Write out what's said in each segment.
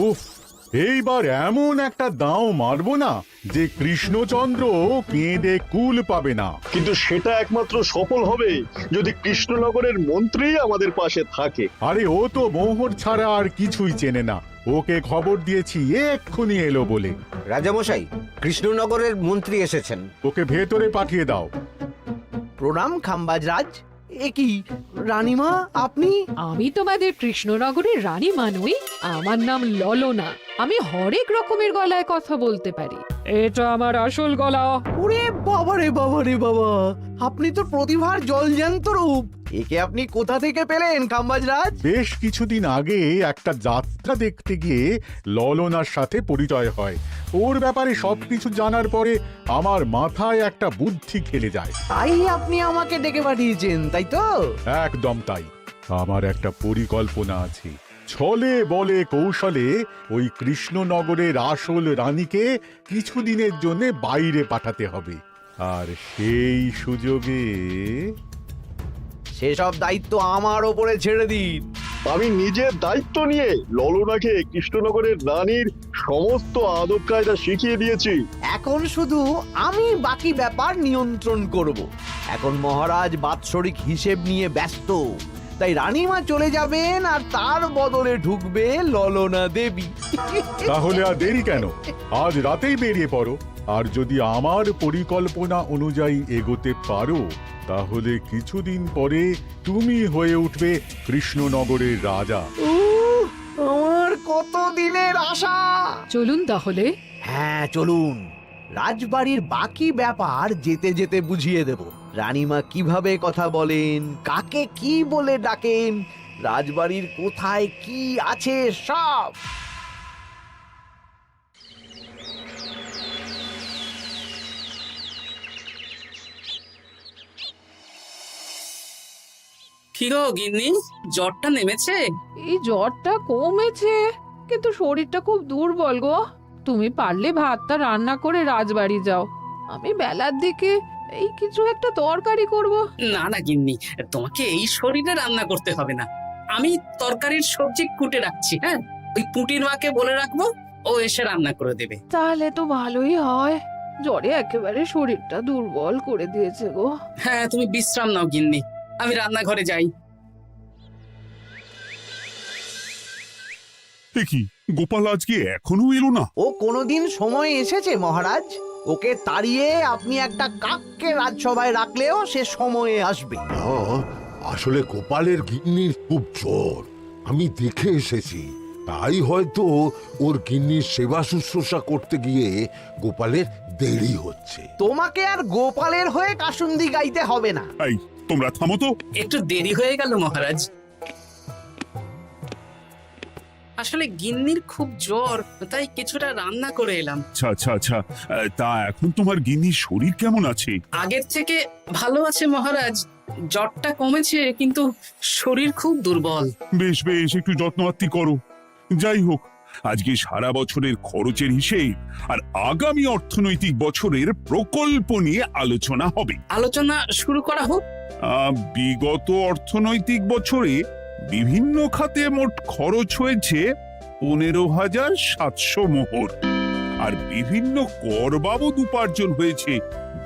উফ, এইবার এমন একটা দাও মারবো না যে কৃষ্ণচন্দ্র কেঁদে কুল পাবে না। কিন্তু সেটা একমাত্র সফল হবে যদি কৃষ্ণনগরের মন্ত্রী আমাদের পাশে থাকে। আরে ও তো মোহর ছাড়া আর কিছুই চেনে না। ওকে খবর দিয়েছি এক্ষুনি এলো বলে। রাজামশাই, কৃষ্ণনগরের মন্ত্রী এসেছেন। ওকে ভেতরে পাঠিয়ে দাও। প্রণাম খাম্বাজরাজ। এ কি রানীমা, আপনি? আমি তোমাদের কৃষ্ণনগরের রানীমা নই, আমার নাম ললনা। আমি হরেক রকমের গলায় কথা বলতে পারি। এটা আমার আসল গলা। ওরে বাবা রে বাবা রে বাবা, আপনি তো প্রতিভার জলজ্যান্ত রূপ। একে আপনি কোথা থেকে পেলেন খাম্বাজরাজ? বেশ কিছুদিন আগে একটা যাত্রা দেখতে গিয়ে ললনার সাথে পরিচয় হয়। ওর ব্যাপারে সবকিছু জানার পরে আমার মাথায় একটা বুদ্ধি খেলে যায়। তাই আপনি আমাকে ডেকে পাঠিয়েছেন, তাই তো? একদম তাই। আমার একটা পরিকল্পনা আছে। ছলে বলে কৌশলে ওই কৃষ্ণনগরের আসল রানীকে কিছুদিনের জন্য বাইরে পাঠাতে হবে, আর সেই সুযোগে সেসব দায়িত্ব আমার ওপরে ছেড়ে দিন। আমি নিজের দায়িত্ব নিয়ে ললনাকে কৃষ্ণনগরের রানীর সমস্ত আদব কায়দা শিখিয়ে দিয়েছি। এখন শুধু আমি বাকি ব্যাপার নিয়ন্ত্রণ করব। এখন মহারাজ বাৎসরিক হিসেব নিয়ে ব্যস্ত, তাই রানীমা চলে যাবেন আর তার বদলে ঢুকবে ললনা দেবী। তাহলে আর দেরি কেন? আজ রাতেই বেরিয়ে পড়ো। আর যদি আমার পরিকল্পনা অনুযায়ী এগোতে পারো, তাহলে কিছুদিন পরে তুমি হয়ে উঠবে কৃষ্ণনগরের রাজা। আমার কত দিনের আশা। চলুন তাহলে। হ্যাঁ চলুন, রাজবাড়ির বাকি ব্যাপার যেতে যেতে বুঝিয়ে দেব। রানীমা কিভাবে কথা বলেন, কাকে কি বলে ডাকেন, রাজবাড়ির কোথায় কি আছে সব। কি গো গিন্নি, জ্বরটা নেমেছে? এই জ্বরটা কমেছে, কিন্তু শরীরটা খুব দুর্বল গো। তুমি পারলে ভাতটা রান্না করে রাজবাড়ি যাও, আমি বেলার দিকে এই কিছু একটা তরকারি করব। না না গিন্নি, তোমাকে এই শরীরে রান্না করতে হবে না। আমি তরকারির সবজি কুটে রাখছি। হ্যাঁ, ওই পুটির মাকে বলে রাখবো, ও এসে রান্না করে দেবে। তাহলে তো ভালোই হয়। জ্বরে একেবারে শরীরটা দুর্বল করে দিয়েছে গো। হ্যাঁ, তুমি বিশ্রাম নাও গিন্নি, আমি রান্নাঘরে যাই। কি গোপাল আজকে এখনো এলো না? ও কোনোদিন সময় এসেছে মহারাজ? ওকে তাড়িয়ে আপনি একটা কাককে রাজসভায় রাখলেও সে সময়ে আসবে। না, আসলে গোপালের গিন্নির খুব জ্বর, আমি দেখে এসেছি। তাই হয়তো ওর গিন্নির সেবা শুশ্রূষা করতে গিয়ে গোপালের দেরি হচ্ছে। তোমাকে আর গোপালের হয়ে কাসুন্দি গাইতে হবে না। এই তোমরা থামো তো। একটু দেরি হয়ে গেল মহারাজ। আসলে গিন্নির খুব জ্বর, তাই কিছুটা রান্না করে এলাম। আচ্ছা আচ্ছা আচ্ছা, তা এখন তোমার গিন্নির শরীর কেমন আছে? আগের থেকে ভালো আছে মহারাজ, জ্বরটা কমেছে, কিন্তু শরীর খুব দুর্বল। বেশ বেশ, একটু যত্নআত্তি করো। যাই হোক, আজকে সারা বছরের খরচের হিসেব আর আগামী অর্থনৈতিক বছরের প্রকল্প নিয়ে আলোচনা হবে। আলোচনা শুরু করা হোক। বিগত অর্থনৈতিক বছরে বিভিন্ন খাতে মোট খরচ হয়েছে 15,700 মোহর, আর বিভিন্ন কর বাবদ উপার্জন হয়েছে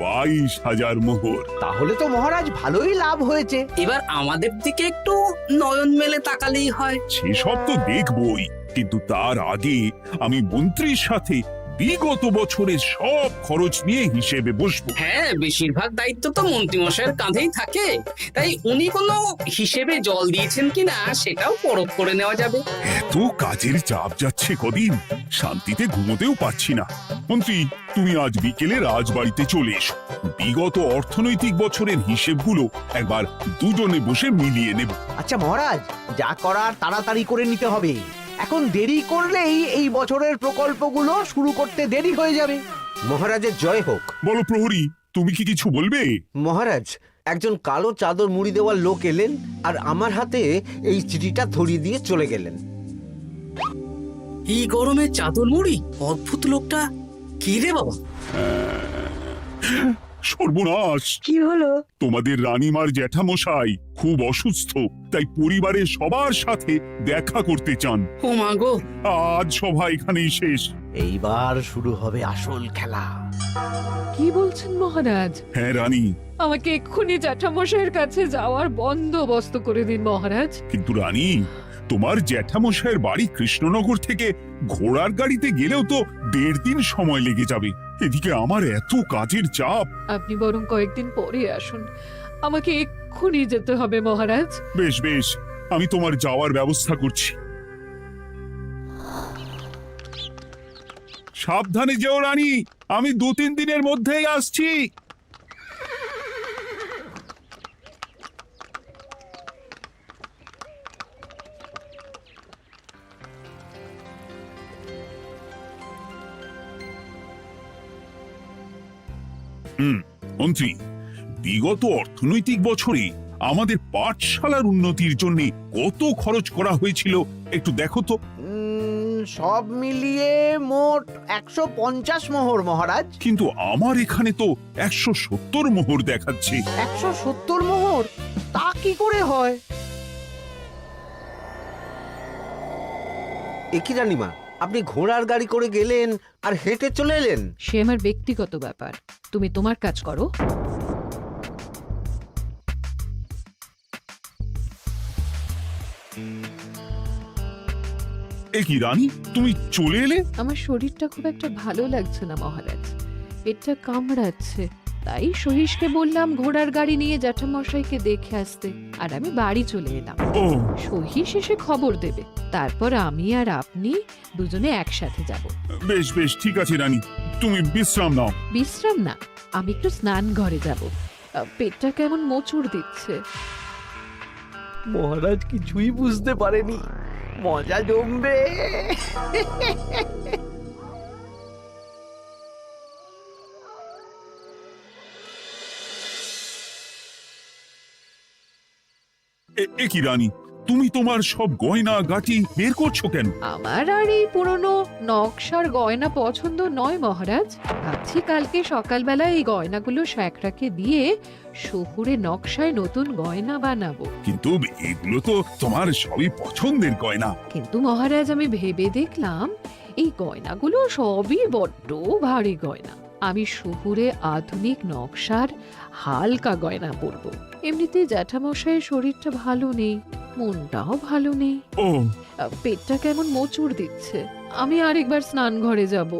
22,000 মোহর। তাহলে তো মহারাজ ভালোই লাভ হয়েছে। এবার আমাদের দিকে একটু নয়ন মেলে তাকালেই হয়। সেসব তো দেখবই, কিন্তু তার আগে আমি মন্ত্রীর সাথে বিগত বছরের সব খরচ নিয়ে হিসেবে বসবো। হ্যাঁ, বেশিরভাগ দায়িত্ব তো মন্ত্রীমশাইয়ের কাঁধেই থাকে, তাই উনি কোনো হিসেবে জল দিয়েছেন কিনা সেটাও পরখ করে নেওয়া যাবে। এত কাজের চাপ যাচ্ছে কদিন, শান্তিতে ঘুমোতেও পাচ্ছি না। মন্ত্রী, তুমি আজ বিকেলে রাজবাড়িতে চলে এসো। বিগত অর্থনৈতিক বছরের হিসেবগুলো একবার দুজনে বসে মিলিয়ে নেব। আচ্ছা মহারাজ, যা করার তাড়াতাড়ি করে নিতে হবে। এখন দেরি করলেই এই বছরের প্রকল্পগুলো শুরু করতে দেরি হয়ে যাবে। মহারাজের জয় হোক। বলো প্রহরী, তুমি কি কিছু বলবে? মহারাজ, একজন কালো চাদর মুড়ি দেওয়ার লোক এলেন আর আমার হাতে এই চিঠিটা ধরিয়ে দিয়ে চলে গেলেন। এই গরমে চাদর মুড়ি? অদ্ভুত লোকটা। কি রে বাবা? সর্বনাশ! কি হলো? তোমাদের রানীমার জ্যাঠামশাই খুব অসুস্থ, তাই পরিবারের সবার সাথে দেখা করতে চান। ও মা গো, আজ সভা এখানেই শেষ। এইবার শুরু হবে আসল খেলা। কি বলছেন মহারাজ? হ্যাঁ রানী, আমাকে এক্ষুনি জ্যাঠামশাইয়ের কাছে যাওয়ার বন্দোবস্ত করে দিন মহারাজ। কিন্তু রানী, তোমার জ্যাঠামশাইয়ের বাড়ি কৃষ্ণনগর থেকে ঘোড়ার গাড়িতে গেলেও তো 1.5 দিন সময় লেগে যাবে। এদিকে আমার এত কাজের চাপ। আপনি বরং কয়েকদিন পরে আসুন, আমাকে এক্ষুনি যেতে হবে মহারাজ। বেশ বেশ, আমি তোমার যাওয়ার ব্যবস্থা করছি। সাবধানে যেও রানী, আমি 2-3 দিনের মধ্যেই আসছি। মন্ত্রী, বিগত অর্থনৈতিক বছরে আমাদের পাঠশালার উন্নতির জন্য কত খরচ করা হয়েছিল একটু দেখো তো। সব মিলিয়ে মোট 150 মোহর মহারাজ। কিন্তু আমার এখানে তো 170 মোহর দেখাচ্ছে। 170 মোহর? তা কি করে হয়? একই রানীমা, আপনি ঘোড়ার গাড়ি করে গেলেন আর হেঁটে চলে এলেন। সে আমার ব্যক্তিগত ব্যাপার, তুমি তোমার কাজ করো। এ কি রানী, তুমি চলে এলে? আমার শরীরটা খুব একটা ভালো লাগছে না মহারাজ, পেটটা কামড়াচ্ছে, তাই সহিসকে বললাম ঘোড়ার গাড়ি নিয়ে জ্যাঠামশাইকে দেখে আসতে, আর আমি বাড়ি চলে এলাম। ও, সহিস এসে খবর দেবে, তারপর আমি আর আপনি দুজনে একসাথে যাব। বেশ বেশ, ঠিক আছে রানী, তুমি বিশ্রাম নাও। বিশ্রাম না, আমি একটু স্নান ঘরে যাব, পেটটা কেমন মোচড় দিচ্ছে। মহারাজ কিছুই বুঝতে পারেনি, মজা জমবে। এ কি রানী, তুমি তোমার সব গয়না গাটি বের করছো কেন? আমার আর এই পুরনো নকশার গয়না পছন্দ নয় মহারাজ, ভাবছি কালকে সকালবেলা এই গয়নাগুলো শ্যাকরাকে দিয়ে শহুরে নকশায় নতুন গয়না বানাবো। কিন্তু এগুলো তো তোমার সবই পছন্দের গয়না। কিন্তু মহারাজ, আমি ভেবে দেখলাম এই গয়নাগুলো সবই বড্ড ভারী গয়না, আমি শহুরে আধুনিক নকশার হালকা গয়না পরবো। এমনিতে জ্যাঠামশাইয়ের শরীরটা ভালো নেই, মনটাও ভালো নেই, ও, পেটটা কেমন মোচড় দিচ্ছে, আমি আরেকবার স্নান ঘরে যাব।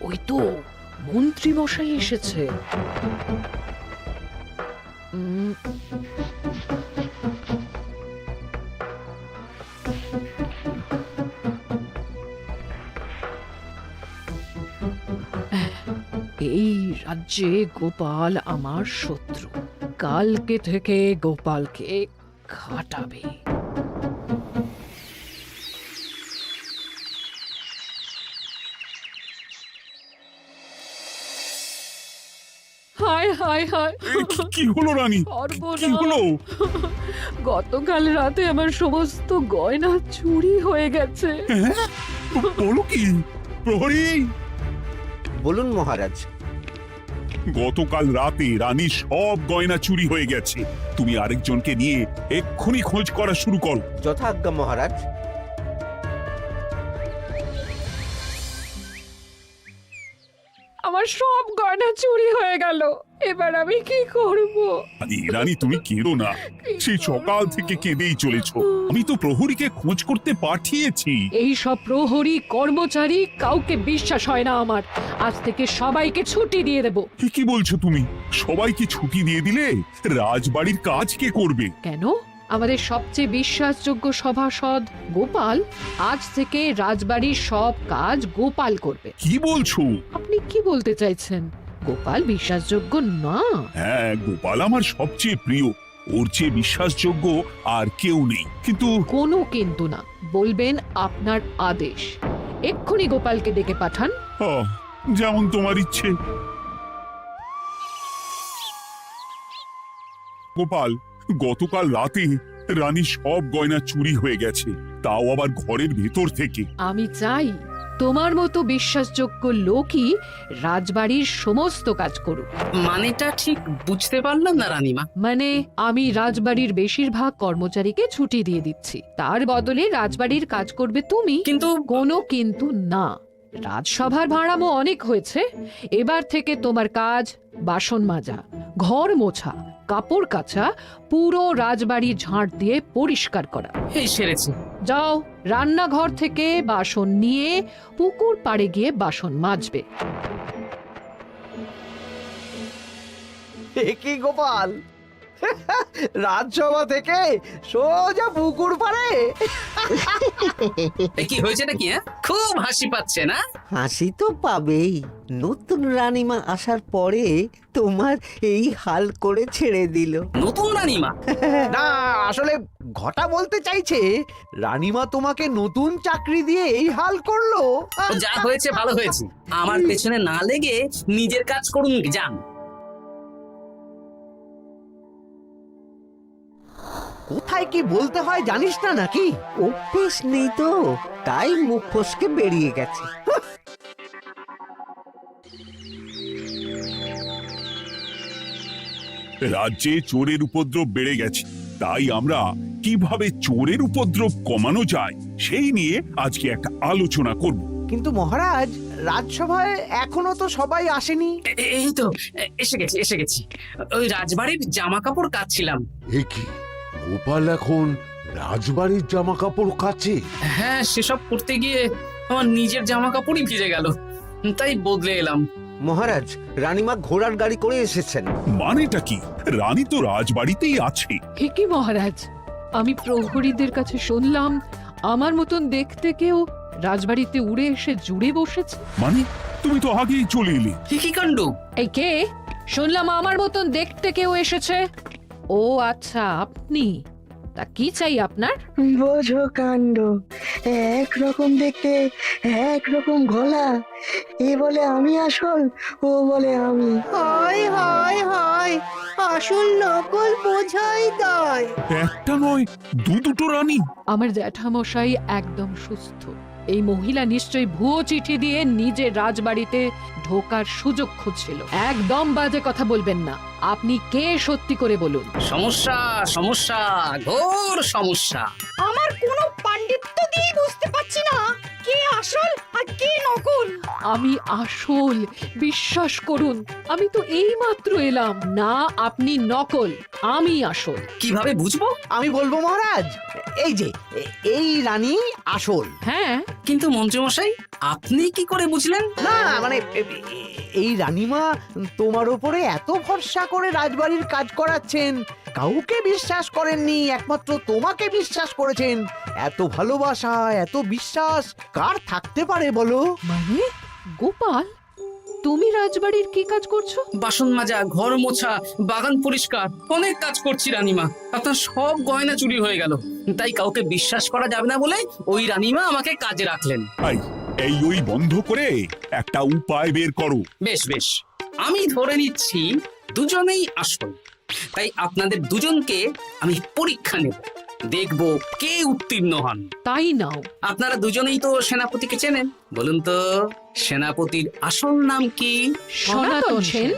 ওই তো মন্ত্রী মশাই এসেছে। এই রাজ্যে গোপাল আমার শত্রু, কালকে থেকে গোপালকে খাটাবে। হায় হায় হায়, কি হলো রানী, কি হলো? গতকাল রাতে আমার সমস্ত গয়না চুরি হয়ে গেছে। হ্যাঁ? বলো কি প্রহরী? বলুন মহারাজ। গতকাল রাতে রানীর সব গয়না চুরি হয়ে গেছে। তুমি আরেকজনকে নিয়ে এক্ষুনি খোঁজ করা শুরু করো। যথাজ্ঞা মহারাজ। আমার সব গয়না চুরি হয়ে গেল, এবার আমি কি করব? আরে রানী, তুমি কেঁদো না, সেই সকাল থেকে কেঁদেই চলেছো। আমি তো প্রহরীকে খোঁজ করতে পাঠিয়েছি। এই সব প্রহরী কর্মচারী কাউকে বিশ্বাস হয় না আমার, আজ থেকে সবাইকে ছুটি দিয়ে দেব। কি বলছো তুমি? সবাইকে ছুটি দিয়ে দিলে রাজবাড়ির কাজ কে করবে? কেন? আমাদের সবচেয়ে বিশ্বাসযোগ্য সভাসদ গোপাল আজ থেকে রাজবাড়ির সব কাজ গোপাল করবে। কি বলছো? আপনি কি বলতে চাইছেন? গোপাল বিশ্বাসযোগ্য না? হ্যাঁ, গোপাল আমার সবচেয়ে প্রিয়, ওর চেয়ে বিশ্বাসযোগ্য আর কেউ নেই। কিন্তু কোনো কিন্তু না, বলবেন আপনার আদেশ। এক্ষুনি গোপালকে ডেকে পাঠান। যেমন তোমার ইচ্ছে। গোপাল, গতকাল রাতে রানী সব গয়না চুরি হয়ে গেছে, তাও আবার ঘরের ভেতর থেকে। আমি চাই তোমার মতো বিশ্বাসযোগ্য লোকই রাজবাড়ির সমস্ত কাজ করুক। মানেটা ঠিক বুঝতে পারলাম না রানীমা। মানে আমি রাজবাড়ির বেশিরভাগ কর্মচারীকে ছুটি দিয়ে দিচ্ছি, তার বদলে রাজবাড়ির কাজ করবে তুমি। কিন্তু কোনো কিন্তু না। রাজসভার ভাড়ামো অনেক হয়েছে, এবার থেকে তোমার কাজ বাসন মাজা, ঘর মোছা, কাপড় কাচা, পুরো রাজবাড়ি ঝাঁট দিয়ে পরিষ্কার করা। এই সেরেছে। যাও, রান্নাঘর থেকে বাসন নিয়ে পুকুর পাড়ে গিয়ে বাসন মাজবে। এ কি গোপাল, রাজসভা থেকে সোজা পুকুর পাড়ে? কি হয়েছে নাকি? খুব হাসি পাচ্ছে না? হাসি তো পাবেই, নতুন রানীমা আসার পরে তোমার এই হাল করে ছেড়ে দিল। নতুন রানীমা? না, আসলে ঘটা বলতে চাইছে রানীমা তোমাকে নতুন চাকরি দিয়ে এই হাল করলো। ও যা হয়েছে ভালো হয়েছে, আমার পেছনে না লেগে নিজের কাজ করুন যান। কোথায় কি বলতে হয় জানিস না নাকি? অভ্যেস নেই তো, তাই মুখ ফসকে বেরিয়ে গেছে। রাজ্যে চোরের উপদ্রব বেড়ে গেছে, তাই আমরা কিভাবে চোরের উপদ্রব কমানো যায় সেই নিয়ে আজকে একটা আলোচনা করব। কিন্তু মহারাজ, রাজসভায় এখনো তো সবাই আসেনি। এই তো এসে গেছি। ওই রাজবাড়ির জামা কাপড় কাচ্ছিলাম। এ কি, গোপাল এখন রাজবাড়ির জামা কাপড় কাচে? হ্যাঁ, সেসব করতে গিয়ে আমার নিজের জামা কাপড়ই ভিজে গেল, তাই বদলে এলাম। মহারাজ, রানীমা ঘোড়ার গাড়ি করে এসেছেন। মানেটা কি? রানী তো রাজবাড়িতেই আছে। হে কি মহারাজ, আমি প্রহরীদের কাছে শুনলাম আমার মতন দেখতে কেউ রাজবাড়িতে উড়ে এসে জুড়ে বসেছে। মানে তুমি তো আগেই চলে এলে। কি কাণ্ড! এই কে? শুনলাম আমার মতন দেখতে কেউ এসেছে। ও আচ্ছা, আপনি। তা কি চাই আপনার? বোঝো কাণ্ড, একরকম দেখতে একরকম গলা, এ বলে আমি আসল, ও বলে আমি। হয় হয় হয়, আসল নকল বোঝাই দায়। একটা নয়, দুটো রানী। আমার জ্যাঠামশাই একদম সুস্থ। এই মহিলা নিশ্চয়ই ভুয়ো চিঠি দিয়ে নিজের রাজবাড়িতে ঢোকার সুযোগ খুঁজছিল। একদম বাজে কথা বলবেন না। আপনি কে সত্যি করে বলুন। সমস্যা সমস্যা, ঘোর সমস্যা। আমার কোনো পাণ্ডিত্য দিয়ে বুঝতে পারছি না কে আসল আর কে নকল। আমি আসল, বিশ্বাস করুন। আমি তো এই মাত্র এলাম। না, আপনি নকল, আমি আসল। কিভাবে বুঝবো? আমি বলবো মহারাজ, এই যে এই রানী আসল। হ্যাঁ, কিন্তু মন্ত্রীমশাই, আপনি কি করে বুঝলেন? না মানে এই রানীমা তোমার উপরে এত ভরসা করে রাজবাড়ির কাজ করাচ্ছেন, কাউকে বিশ্বাস করেননি, একমাত্র তোমাকে বিশ্বাস করেছেন। এত ভালোবাসা, এত বিশ্বাস কার থাকতে পারে বলো? মানে গোপাল, তুমি রাজবাড়ির কি কাজ করছো? বাসন মাজা, ঘর মোছা, বাগান পরিষ্কার, অনেক কাজ করছি রানীমা। আপনার সব গয়না চুরি হয়ে গেল, তাই কাউকে বিশ্বাস করা যাবে না বলে ওই রানীমা আমাকে কাজে রাখলেন। এই ওই বন্ধ করে একটা উপায় বের করো। বেশ বেশ, আমি ধরে নিচ্ছি দুজনেই আসল। তাই আপনাদের দুজনকে আমি পরীক্ষা নেব, দেখব কে উত্তীর্ণ হন। তাই নাও। আপনারা দুজনেই তো সেনাপতিকে চেনেন, বলুন তো সেনাপতির আসল নাম কি? সনাতন সেন।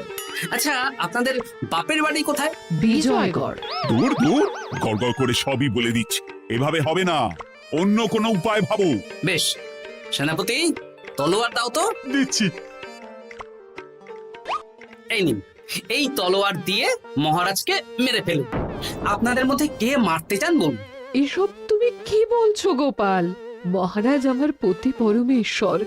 আচ্ছা, আপনাদের বাপের বাড়ি কোথায়? বিজয়গড়। দূর দূর, গড়গড় করে সবই বলে দিচ্ছে। এভাবে হবে না, অন্য কোনো উপায় ভাবো। বেশ, সেনাপতি তলোয়ার দাও তো। দিচ্ছি। এই নিন, এই তলোয়ার দিয়ে মহারাজকে মেরে ফেলুন। আপনাদের মধ্যে কে মারতে চান বলুন। এসব তুমি কি বলছো গোপাল? মহারাজ আমার পতি পরমেশ্বর,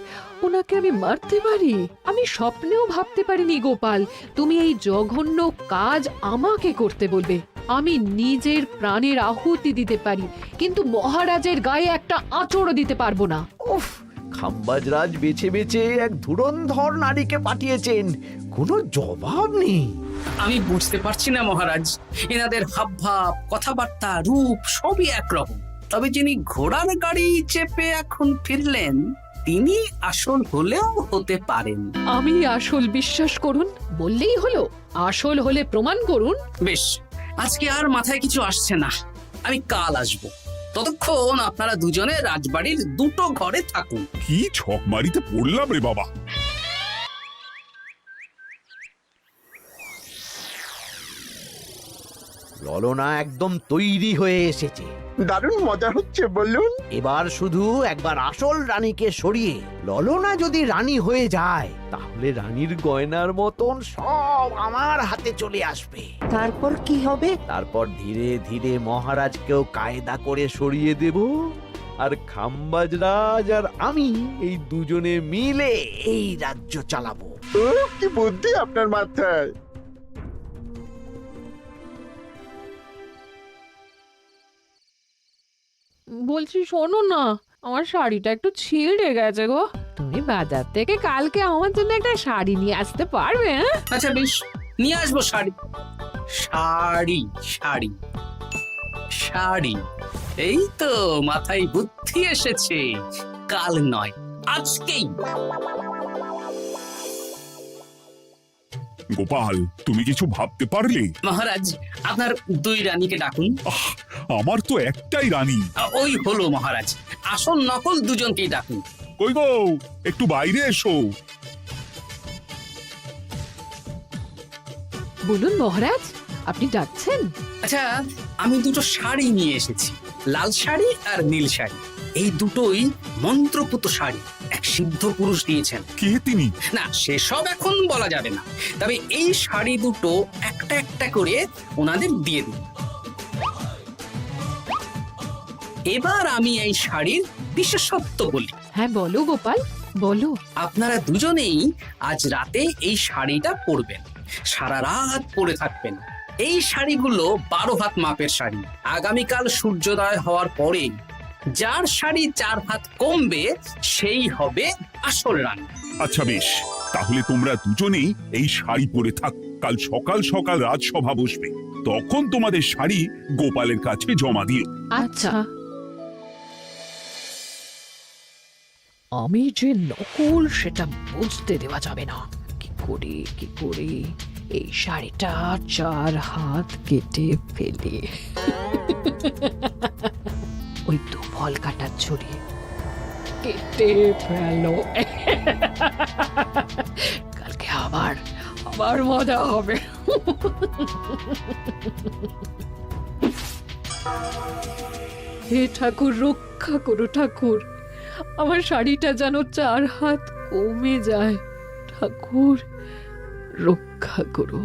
ওনাকে আমি মারতে পারি? আমি স্বপ্নেও ভাবতে পারিনি গোপাল তুমি এই জঘন্য কাজ আমাকে করতে বলবে। আমি নিজের প্রাণের আহুতি দিতে পারি, কিন্তু মহারাজের গায়ে একটা আঁচড়ও দিতে পারবো না। উফ, খাম্বাজরাজ বেছে বেছে এক ধুরন্ধর নারীকে পাঠিয়েছেন, কোনো জবাব নেই। আমি বুঝতে পারছি না মহারাজ, এনাদের হাবভাব, কথাবার্তা, রূপ সবই একরকম। তবে যিনি ঘোড়ার গাড়ি চেপে এখন ফিরলেন, তিনি আসল হলেও হতে পারেন। আমি আসল, বিশ্বাস করুন। বললেই হলো? আসল হলে প্রমাণ করুন। বেশ, আজকে আর মাথায় কিছু আসছে না। আমি কাল আসব। ততক্ষণ আপনারা দুজনে রাজবাড়ির দুটো ঘরে থাকুন। কি ছক মারিতে পড়লাম রে বাবা। ললনা একদম তৈরি হয়ে এসেছে। দারুণ মজা হচ্ছে বলুন। এবার শুধু একবার আসল রানীকে সরিয়ে ললনা যদি রানী হয়ে যায়, তাহলে রানীর গয়নার মতন সব আমার হাতে চলে আসবে। তারপর কি হবে? তারপর ধীরে ধীরে মহারাজকেও কায়দা করে সরিয়ে দেব, আর খাম্বাজ রাজ আর আমি এই দুজনে মিলে এই রাজ্য চালাবো। কি বুদ্ধি আপনার মাথায়। বলছি শোনো না, আমার শাড়িটা একটু ছিঁড়ে গেছে গো। তুমি বাজার থেকে কালকে আমার জন্য একটা শাড়ি নিয়ে আসতে পারবে? হ্যাঁ, আচ্ছা বেশ, নিয়ে আসবো শাড়ি। শাড়ি শাড়ি শাড়ি, এই তো মাথায় বুদ্ধি এসেছে। কাল নয়, আজকেই। গোপাল, তুমি কিছু ভাবতে পারলে? মহারাজ, আপনার দুই রানীকে ডাকুন। আমার তো একটাই রানী। ওই হলো মহারাজ, আসল নকল দুজনকেই ডাকুন। কই গো, একটু বাইরে এসো। বলুন মহারাজ, আপনি ডাকছেন? আচ্ছা, আমি দুটো শাড়ি নিয়ে এসেছি, লাল শাড়ি আর নীল শাড়ি। এই দুটোই মন্ত্রপুত শাড়ি, এক সিদ্ধ পুরুষ দিয়েছেন। কে তিনি? না, সেসব এখন বলা যাবে না, তবে এই শাড়ি দুটো একটা একটা করে ওনাদের দিয়ে দিন। এবার আমি এই শাড়ির বিশেষত্ব বলি। হ্যাঁ বলো গোপাল, বলো। আপনারা দুজনেই আজ রাতে এই শাড়িটা পরবেন, সারা রাত পরে থাকবেন। এই শাড়িগুলো 12 হাত মাপের শাড়ি। আগামীকাল সূর্যোদয় হওয়ার পরে যার শাড়ি 4 হাত কমবে সেই হবে আসল রানী। আচ্ছা বেশ, তাহলে তোমরা দুজনেই এই শাড়ি পরে থাক। কাল সকাল সকাল রাজসভা বসবে, তখন তোমাদের শাড়ি গোপালের কাছে জমা দিও। আচ্ছা। আমি যে নকল সেটা বুঝতে দেওয়া যাবে না। কি করে এই শাড়িটা 4 হাত কেটে ফেলে ওই দুফল কাটার ছড়ি কেটে ফেলো। কালকে আবার মজা হবে। হে ঠাকুর, রক্ষা করো ঠাকুর, আমার শাড়িটা যেন 4 হাত কমে যায়। ঠাকুর রক্ষা করো।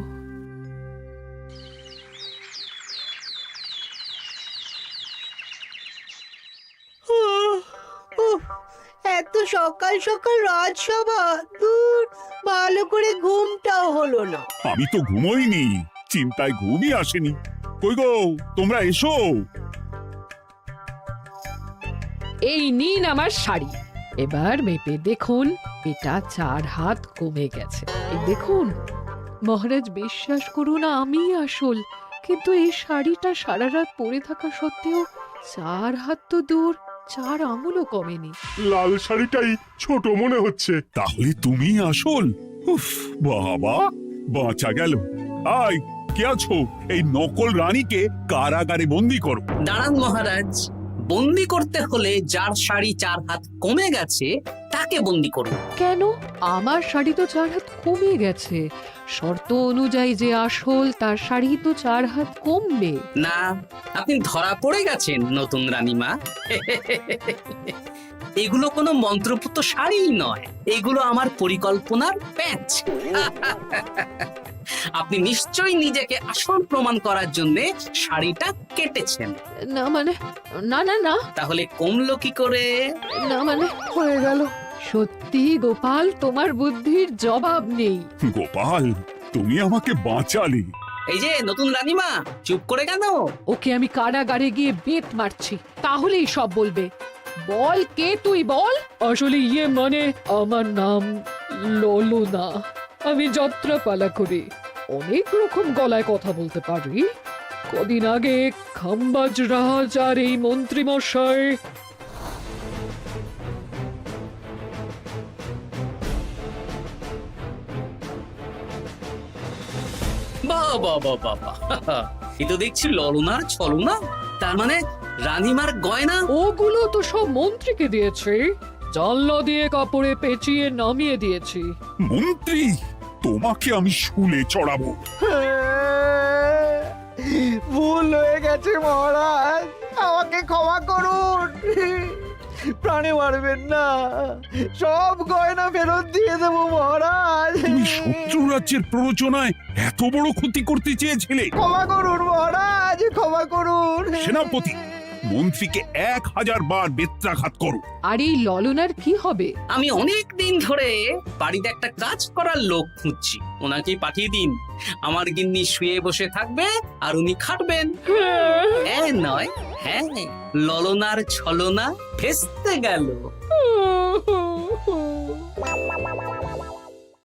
এত সকাল সকাল রাজসভা, দূর, ভালো করে ঘুমটাও হলো না। আমি তো ঘুমোইনি, চিন্তায় ঘুমই আসেনি। কই গো, তোমরা এসো। এই নিন আমার শাড়ি, এবার মেপে দেখুন, এটা 4 হাত কমে গেছে। এই দেখুন মহারাজ, বিশ্বাস করুন আমি আসল, কিন্তু এই শাড়িটা সারা রাত পরে থাকা সত্ত্বেও 4 হাত তো দূর, 4 আঙুলও কমেনি। লাল শাড়িটাই ছোট মনে হচ্ছে। তাহলে তুমি আসল? উফ বাবা, বাঁচা গেল। আয়, কে আছো? এই নকল রানীকে কারাগারে বন্দি করো। দাঁড়ান মহারাজ, বন্দি করতে হলে যার শাড়ি 4 হাত কমে গেছে তাকে বন্দি করুন। কেন? আমার শাড়ি তো 4 হাত কমে গেছে। শর্ত অনুযায়ী যে আসল তার শাড়ি তো 4 হাত কমবে না, আপনি ধরা পড়ে গেছেন নতুন রানীমা। এগুলো কোনো মন্ত্রপুত শাড়িই নয়, এগুলো আমার পরিকল্পনার প্যাচ। আপনি নিশ্চয়ই নিজেকে আসল প্রমাণ করার জন্য শাড়িটা কেটেছেন। না মানে, না না না, তাহলে কমলো কি করে? না মানে হয়ে গেল। সত্যি গোপাল, তোমার বুদ্ধির জবাব নেই। গোপাল, তুমি আমাকে বাঁচালে। এই যে নতুন রানীমা, চুপ করে কেন? ওকে আমি কারাগারে গিয়ে বেত মারছি, তাহলেই সব বলবে। বল, কে তুই বল? আসলে মানে আমার নাম ললনা। আমি যাত্রাপালা করি, অনেক রকম গলায় কথা বলতে পারি। কদিন আগে খাম্বাজ রাজ আর এই মন্ত্রী মশাই বাহ বাহ বাহ বাহ বাহ, এ তো দেখছি ললনার ছলনা। তার মানে রানীমার গয়না? ওগুলো তো সব মন্ত্রীকে দিয়েছি, জানলা দিয়ে কাপড়ে পেঁচিয়ে নামিয়ে দিয়েছি। মন্ত্রী, তোমাকে আমি শুলে চড়াবো। ভুল হয়ে গেছে মহারাজ, আমাকে ক্ষমা করুন। প্রাণে মারবেন না, সব গয়না ফেরত দিয়ে দেবো মহারাজ। তুমি শত্রু রাজ্যের প্ররোচনায় এত বড় ক্ষতি করতে চেয়েছিলে? ক্ষমা করুন মহারাজ, ক্ষমা করুন। সেনাপতি, মন্ত্রীকে 1000 বার বেত্রাঘাত করো। আর এই ললনার কি হবে? আমি অনেক দিন ধরে বাড়িতে একটা কাজ করার লোক খুঁজছি, ওনাকেই পাঠিয়ে দিন। আমার গিন্নি শুয়ে বসে থাকবে আর উনি খাটবেন। নয়, হ্যাঁ, ললনার ছলনা ভেস্তে গেল।